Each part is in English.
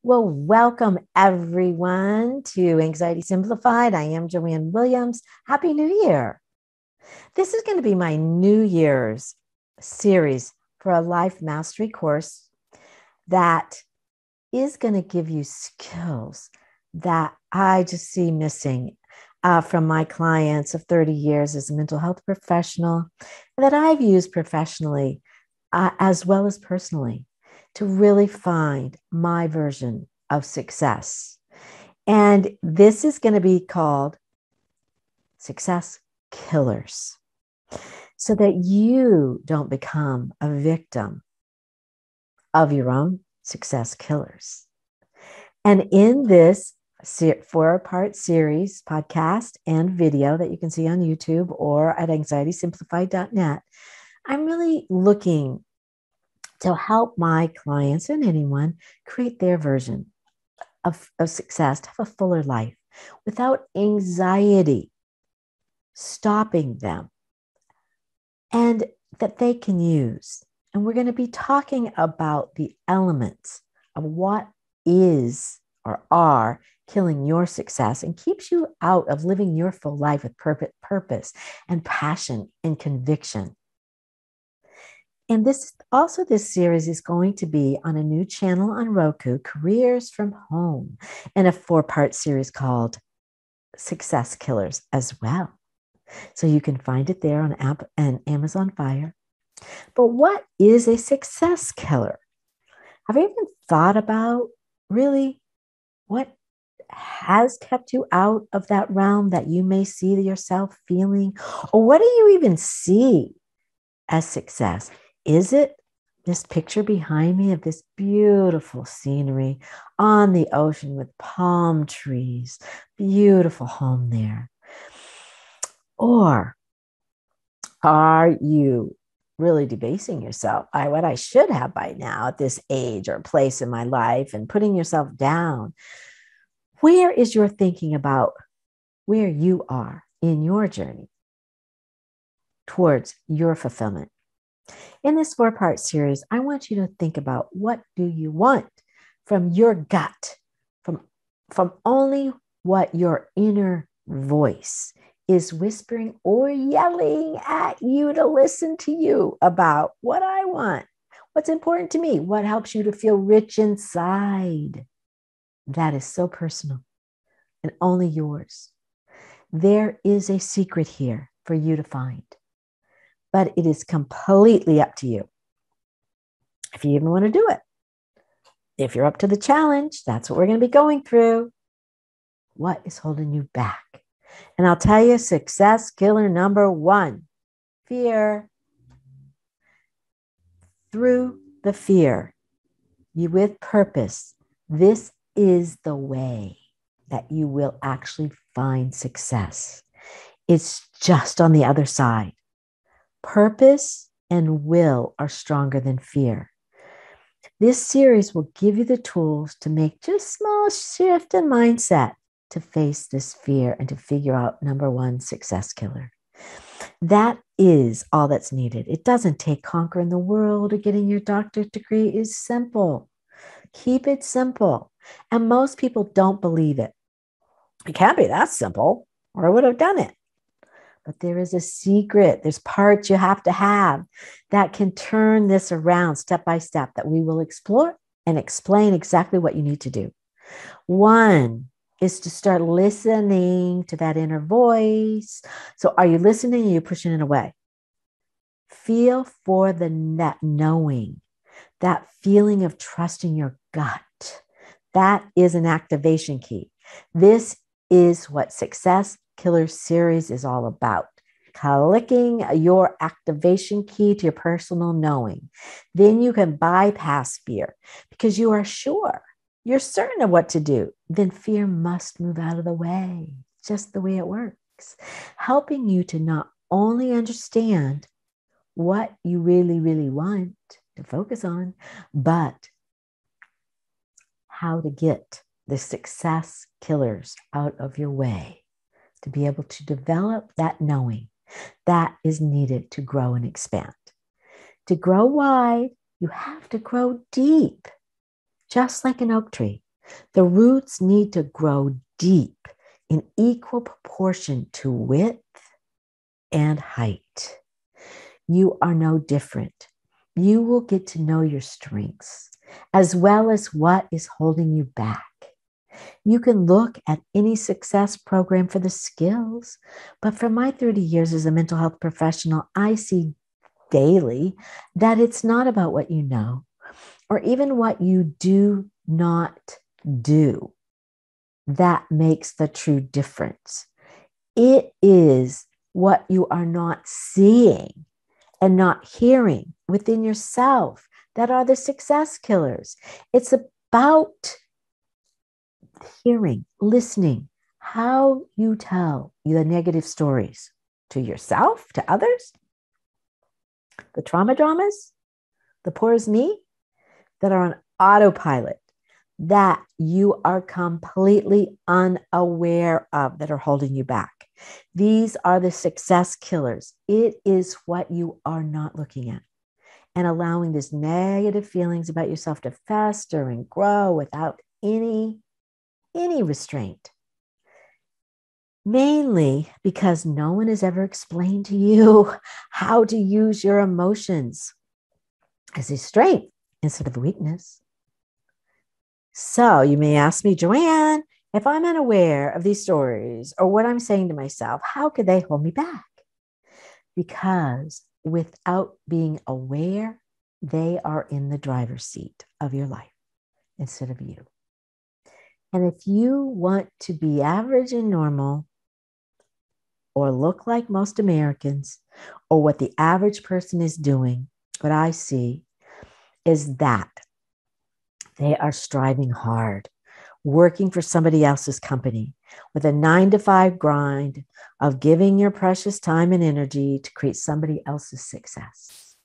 Well, welcome everyone to Anxiety Simplified. I am Joanne Williams. Happy New Year. This is going to be my New Year's series for a life mastery course that is going to give you skills that I just see missing from my clients of 30 years as a mental health professional that I've used professionally as well as personally to really find my version of success. And this is going to be called Success Killers, so that you don't become a victim of your own success killers. And in this 4-part series, podcast, and video that you can see on YouTube or at anxietysimplified.net, I'm really looking to help my clients and anyone create their version of success, to have a fuller life without anxiety stopping them, and that they can use. And we're going to be talking about the elements of what is or are killing your success and keeps you out of living your full life with purpose and passion and conviction. And this series is going to be on a new channel on Roku, Careers from Home, and a 4-part series called Success Killers as well. So you can find it there on Amazon Fire. But what is a success killer? Have you even thought about really what has kept you out of that realm that you may see yourself feeling? Or what do you even see as success? Is it this picture behind me of this beautiful scenery on the ocean with palm trees, beautiful home there? Or are you really debasing yourself by what I should have by now at this age or place in my life and putting yourself down? Where is your thinking about where you are in your journey towards your fulfillment? In this 4-part series, I want you to think about, what do you want from your gut, from only what your inner voice is whispering or yelling at you to listen to you about what I want, what's important to me, what helps you to feel rich inside. That is so personal and only yours. There is a secret here for you to find, but it is completely up to you if you even want to do it. If you're up to the challenge, that's what we're going to be going through. What is holding you back? And I'll tell you, success killer number 1, fear. Through the fear, you with purpose, this is the way that you will actually find success. It's just on the other side. Purpose and will are stronger than fear. This series will give you the tools to make just a small shift in mindset to face this fear and to figure out number 1 success killer. That is all that's needed. It doesn't take conquering the world or getting your doctorate degree. Is simple. Keep it simple. And most people don't believe it. It can't be that simple, or I would have done it. But there is a secret. There's parts you have to have that can turn this around step by step, that we will explore and explain exactly what you need to do. 1 is to start listening to that inner voice. So are you listening or are you pushing it away? Feel for that knowing, that feeling of trusting your gut. That is an activation key. This is what Success Killer Series is all about. Clicking your activation key to your personal knowing. Then you can bypass fear because you are sure. You're certain of what to do. Then fear must move out of the way. Just the way it works. Helping you to not only understand what you really, really want to focus on, but how to get the success killers out of your way, to be able to develop that knowing that is needed to grow and expand. To grow wide, you have to grow deep. Just like an oak tree, The roots need to grow deep in equal proportion to width and height. You are no different. You will get to know your strengths as well as what is holding you back. You can look at any success program for the skills, but from my 30 years as a mental health professional, I see daily that it's not about what you know or even what you do not do that makes the true difference. It is what you are not seeing and not hearing within yourself that are the success killers. It's about hearing, listening, how you tell the negative stories to yourself, to others, the trauma dramas, the poor as me that are on autopilot that you are completely unaware of that are holding you back. These are the success killers. It is what you are not looking at and allowing these negative feelings about yourself to fester and grow without any restraint. Mainly because no one has ever explained to you how to use your emotions as a strength instead of a weakness. So you may ask me, Joanne, if I'm unaware of these stories or what I'm saying to myself, how could they hold me back? Because without being aware, they are in the driver's seat of your life instead of you. And if you want to be average and normal or look like most Americans or what the average person is doing, what I see is that they are striving hard, working for somebody else's company with a 9-to-5 grind of giving your precious time and energy to create somebody else's success.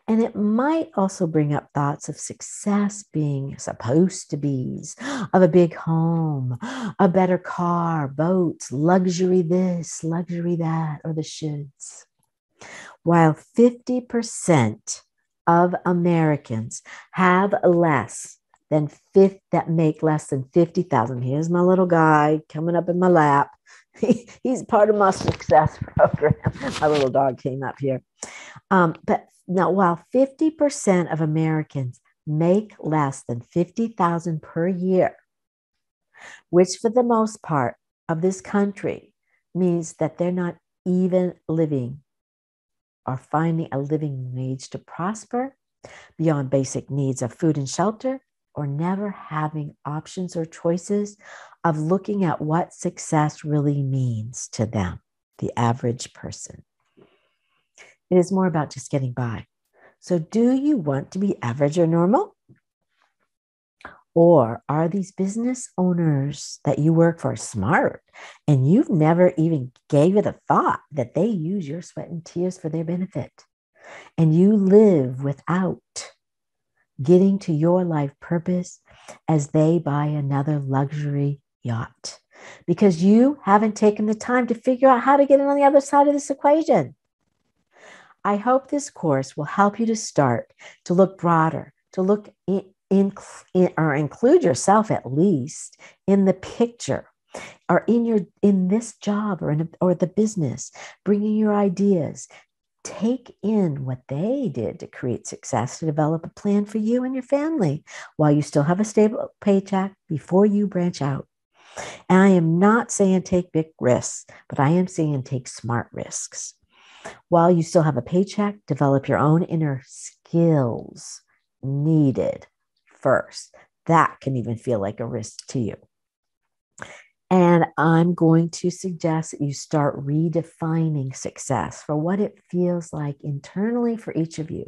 And it might also bring up thoughts of success being supposed to be of a big home, a better car, boats, luxury this, luxury that, or the shoulds. While 50% of Americans have less than that make less than 50,000. Here's my little guy coming up in my lap. He's part of my success program. My little dog came up here. But now, while 50% of Americans make less than 50,000 per year, which for the most part of this country means that they're not even living or finding a living wage to prosper beyond basic needs of food and shelter, or never having options or choices of looking at what success really means to them, the average person. It is more about just getting by. So do you want to be average or normal? Or are these business owners that you work for smart and you've never even gave it a thought that they use your sweat and tears for their benefit? And you live without getting to your life purpose as they buy another luxury yacht because you haven't taken the time to figure out how to get on the other side of this equation. I hope this course will help you to start to look broader, to look or include yourself at least in the picture or in this job or the business, bringing your ideas. Take in what they did to create success, to develop a plan for you and your family while you still have a stable paycheck before you branch out. And I am not saying take big risks, but I am saying take smart risks. While you still have a paycheck, develop your own inner skills needed first. That can even feel like a risk to you. And I'm going to suggest that you start redefining success for what it feels like internally for each of you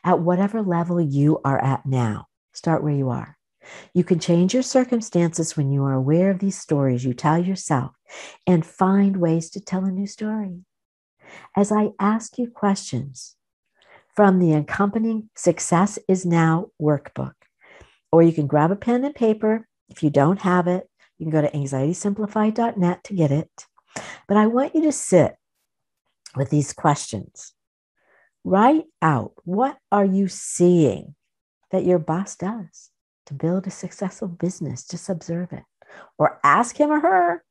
at whatever level you are at now. Start where you are. You can change your circumstances when you are aware of these stories you tell yourself and find ways to tell a new story. As I ask you questions from the accompanying Success is Now workbook, or you can grab a pen and paper if you don't have it. You can go to anxietysimplified.net to get it. But I want you to sit with these questions. Write out, what are you seeing that your boss does to build a successful business. Just observe it. Or ask him or her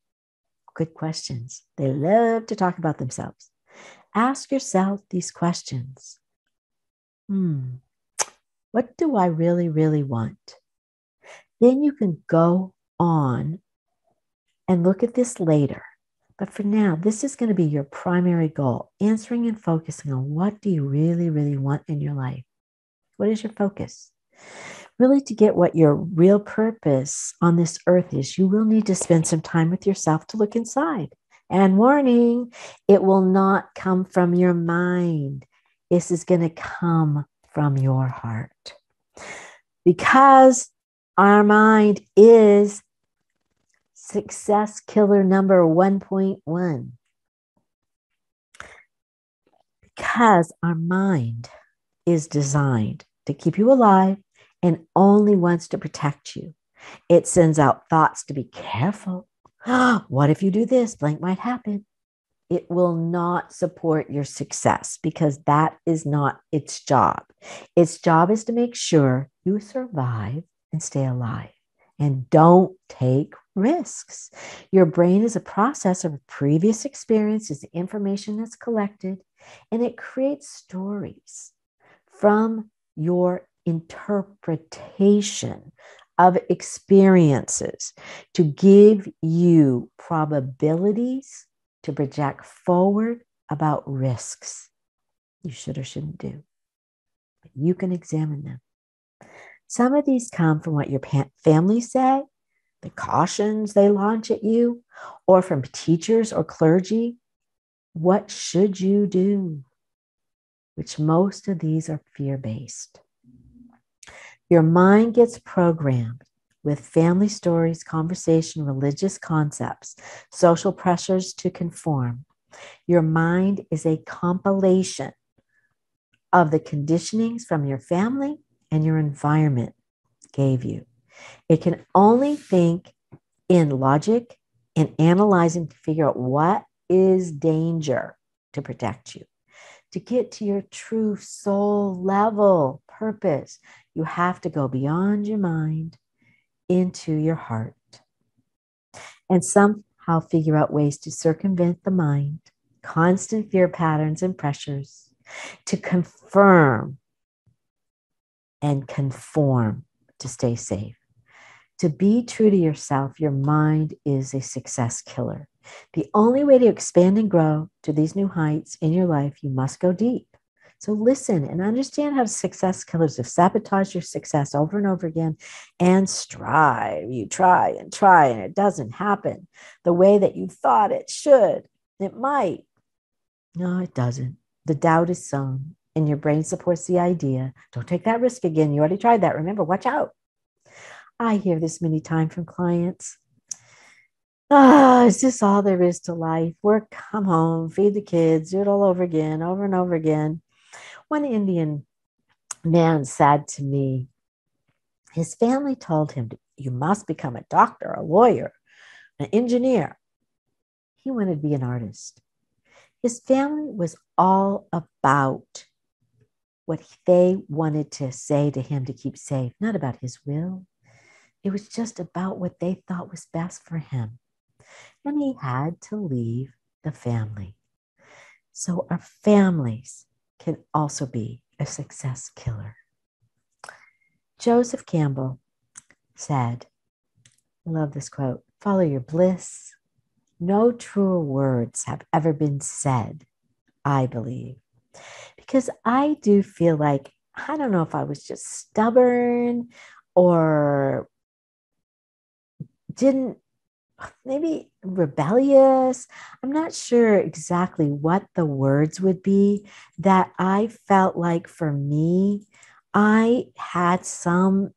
good questions. They love to talk about themselves. Ask yourself these questions. What do I really, really want? Then you can go on and look at this later. But for now, this is going to be your primary goal, answering and focusing on what do you really, really want in your life? What is your focus? Really, to get what your real purpose on this earth is, you will need to spend some time with yourself to look inside. And warning, it will not come from your mind. This is going to come from your heart. Because our mind is success killer number 1.1. Because our mind is designed to keep you alive and only wants to protect you. It sends out thoughts to be careful. What if you do this? Blank might happen. It will not support your success because that is not its job. Its job is to make sure you survive and stay alive and don't take risks. Your brain is a process of previous experiences, the information that's collected, and it creates stories from your interpretation of experiences to give you probabilities to project forward about risks you should or shouldn't do. But you can examine them. Some of these come from what your family say, the cautions they launch at you, or from teachers or clergy. What should you do? Which most of these are fear-based. Your mind gets programmed with family stories, conversation, religious concepts, social pressures to conform. Your mind is a compilation of the conditionings from your family and your environment gave you. It can only think in logic and analyzing to figure out what is danger to protect you. To get to your true soul level purpose, you have to go beyond your mind into your heart and somehow figure out ways to circumvent the mind, constant fear patterns and pressures, to confirm and conform to stay safe. To be true to yourself, your mind is a success killer. The only way to expand and grow to these new heights in your life, you must go deep. So listen and understand how success killers have sabotaged your success over and over again and strive. You try and it doesn't happen the way that you thought it should. It might. No, it doesn't. The doubt is sown and your brain supports the idea. Don't take that risk again. You already tried that. Remember, watch out. I hear this many times from clients. Is this all there is to life? Work, come home, feed the kids, do it all over again, over and over again. One Indian man said to me, his family told him, you must become a doctor, a lawyer, an engineer. He wanted to be an artist. His family was all about what they wanted to say to him to keep safe, not about his will. It was just about what they thought was best for him. And he had to leave the family. So our families can also be a success killer. Joseph Campbell said, I love this quote, follow your bliss. No truer words have ever been said, I believe. Because I do feel like, I don't know if I was just stubborn or maybe rebellious. I'm not sure exactly what the words would be that I felt like for me, I had some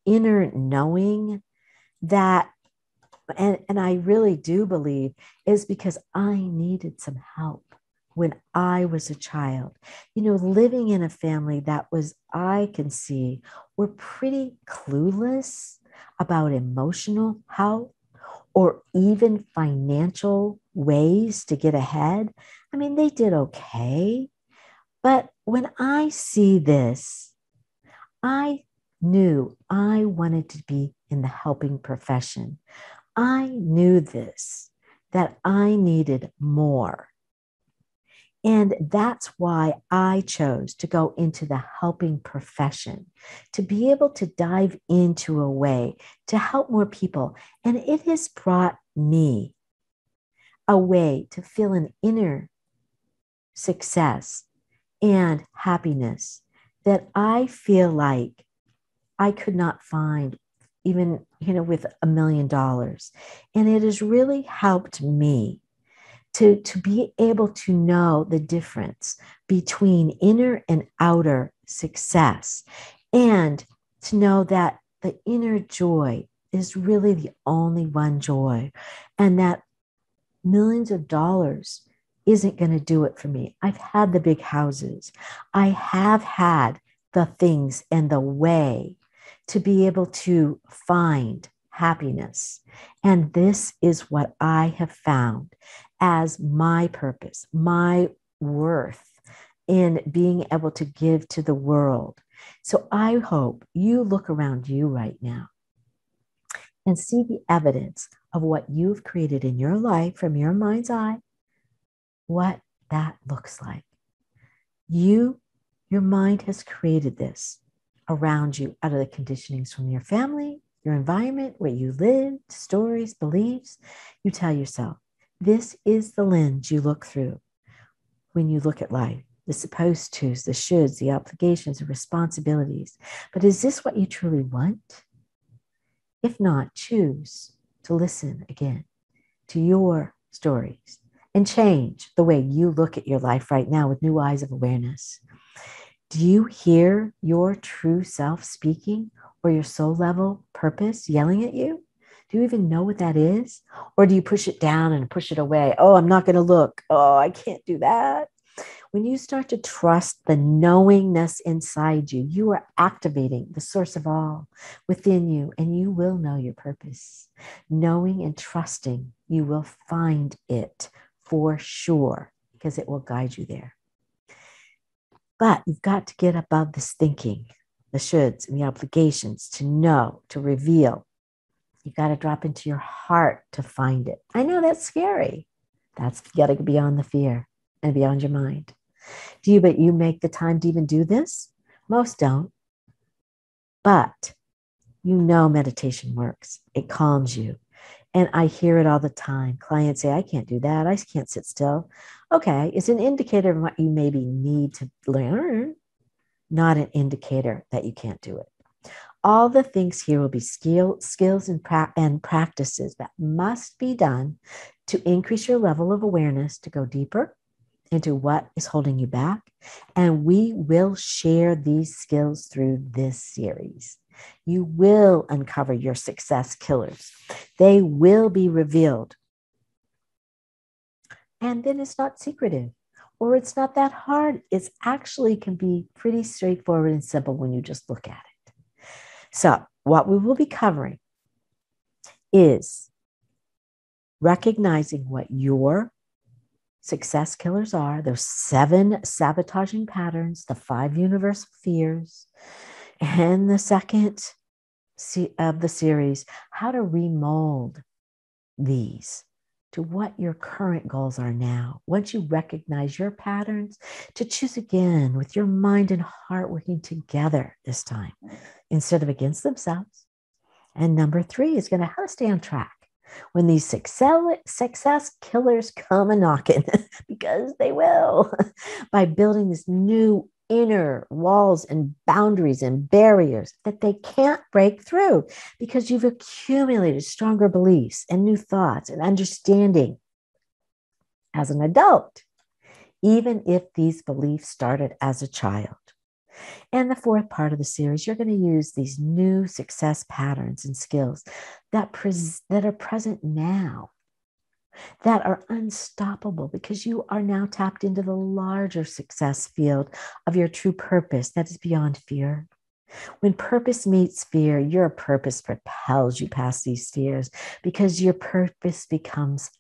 inner knowing that, and I really do believe is because I needed some help when I was a child. You know, living in a family that was, I can see, were pretty clueless about emotional health or even financial ways to get ahead. I mean, they did okay. But when I see this, I knew I wanted to be in the helping profession. I knew this, that I needed more. And that's why I chose to go into the helping profession, to be able to dive into a way to help more people. And it has brought me a way to feel an inner success and happiness that I feel like I could not find even, with $1 million. And it has really helped me to be able to know the difference between inner and outer success, and to know that the inner joy is really the only one joy, and that millions of dollars isn't going to do it for me. I've had the big houses. I have had the things and the way to be able to find happiness. And this is what I have found as my purpose, my worth in being able to give to the world. So I hope you look around you right now and see the evidence of what you've created in your life from your mind's eye, what that looks like. Your mind has created this around you out of the conditionings from your family, your environment, where you live, stories, beliefs. You tell yourself, this is the lens you look through when you look at life. The supposed tos, the shoulds, the obligations, the responsibilities. But is this what you truly want? If not, choose to listen again to your stories and change the way you look at your life right now with new eyes of awareness. Do you hear your true self speaking, or your soul level purpose yelling at you? Do you even know what that is? Or do you push it down and push it away? Oh, I'm not going to look. Oh, I can't do that. When you start to trust the knowingness inside you, you are activating the source of all within you, and you will know your purpose. Knowing and trusting, you will find it for sure, because it will guide you there. But you've got to get above this thinking, the shoulds and the obligations, to know, to reveal. You've got to drop into your heart to find it. I know that's scary. That's got to be beyond the fear and beyond your mind. But you make the time to even do this? Most don't. But meditation works. It calms you. And I hear it all the time. Clients say, I can't do that. I can't sit still. Okay, it's an indicator of what you maybe need to learn, not an indicator that you can't do it. All the things here will be skills and practices that must be done to increase your level of awareness, to go deeper into what is holding you back. And we will share these skills through this series. You will uncover your success killers. They will be revealed. And then it's not secretive, or it's not that hard. It actually can be pretty straightforward and simple when you just look at it. So what we will be covering is recognizing what your success killers are, those 7 sabotaging patterns, the 5 universal fears, and the second of the series, how to remold these to what your current goals are now. Once you recognize your patterns, to choose again with your mind and heart working together this time instead of against themselves. And number 3 is going to how to stay on track when these success killers come a knocking, because they will, by building this new inner walls and boundaries and barriers that they can't break through, because you've accumulated stronger beliefs and new thoughts and understanding as an adult, even if these beliefs started as a child. And the 4th part of the series, you're going to use these new success patterns and skills that are present now, that are unstoppable, because you are now tapped into the larger success field of your true purpose that is beyond fear. When purpose meets fear, your purpose propels you past these fears, because your purpose becomes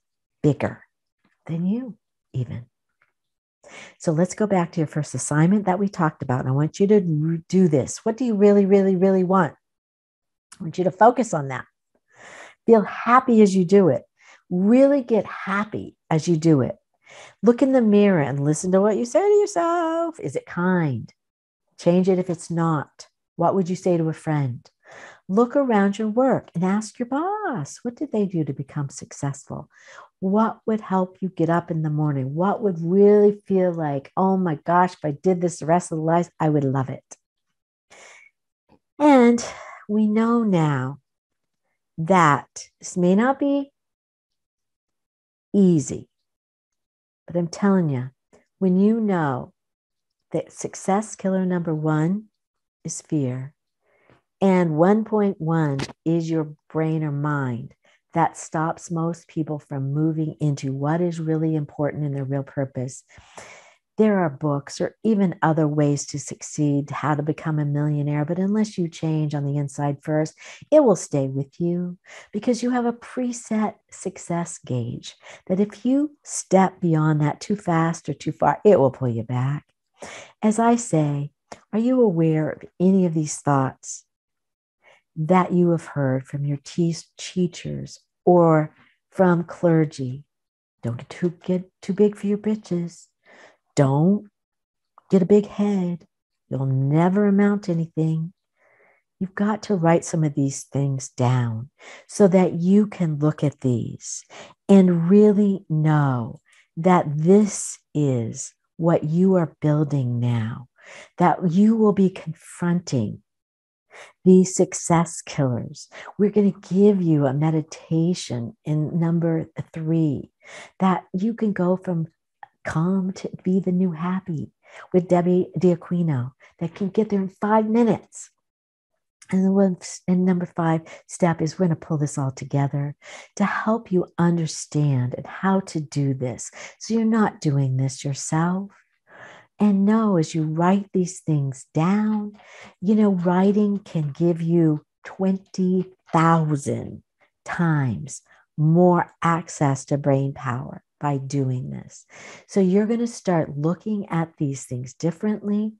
bigger than you even. So let's go back to your first assignment that we talked about. And I want you to do this. What do you really, really, really want? I want you to focus on that. Feel happy as you do it. Really get happy as you do it. Look in the mirror and listen to what you say to yourself. Is it kind? Change it if it's not. What would you say to a friend? Look around your work and ask your boss, what did they do to become successful? What would help you get up in the morning? What would really feel like, oh my gosh, if I did this the rest of the life, I would love it. And we know now that this may not be easy, but I'm telling you, when you know that success killer number one is fear, and 1.1 is your brain or mind that stops most people from moving into what is really important in their real purpose. There are books or even other ways to succeed, how to become a millionaire, but unless you change on the inside first, it will stay with you because you have a preset success gauge that if you step beyond that too fast or too far, it will pull you back. As I say, are you aware of any of these thoughts that you have heard from your teachers or from clergy? Don't get too big for your britches. Don't get a big head. You'll never amount to anything. You've got to write some of these things down so that you can look at these and really know that this is what you are building now, that you will be confronting these success killers. We're going to give you a meditation in number 3 that you can go from calm to be the new happy with Debbie D'Aquino that can get there in 5 minutes. And number 5 step is we're going to pull this all together to help you understand and how to do this. So you're not doing this yourself. And know as you write these things down, writing can give you 20,000 times more access to brain power by doing this. So you're going to start looking at these things differently,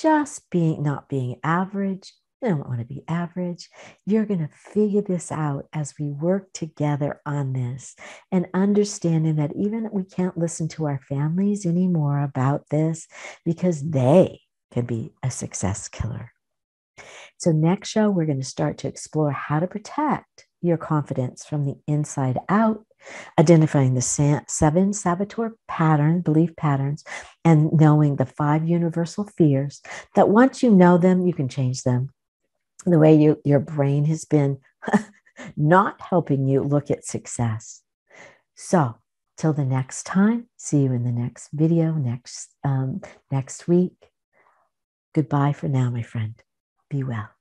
not being average. You don't want to be average. You're going to figure this out as we work together on this and understanding that even we can't listen to our families anymore about this because they can be a success killer. So next show, we're going to start to explore how to protect your confidence from the inside out, identifying the 7 saboteur belief patterns, and knowing the 5 universal fears that once you know them, you can change them. The way your brain has been not helping you look at success. So till the next time, see you in the next video next week. Goodbye for now, my friend. Be well.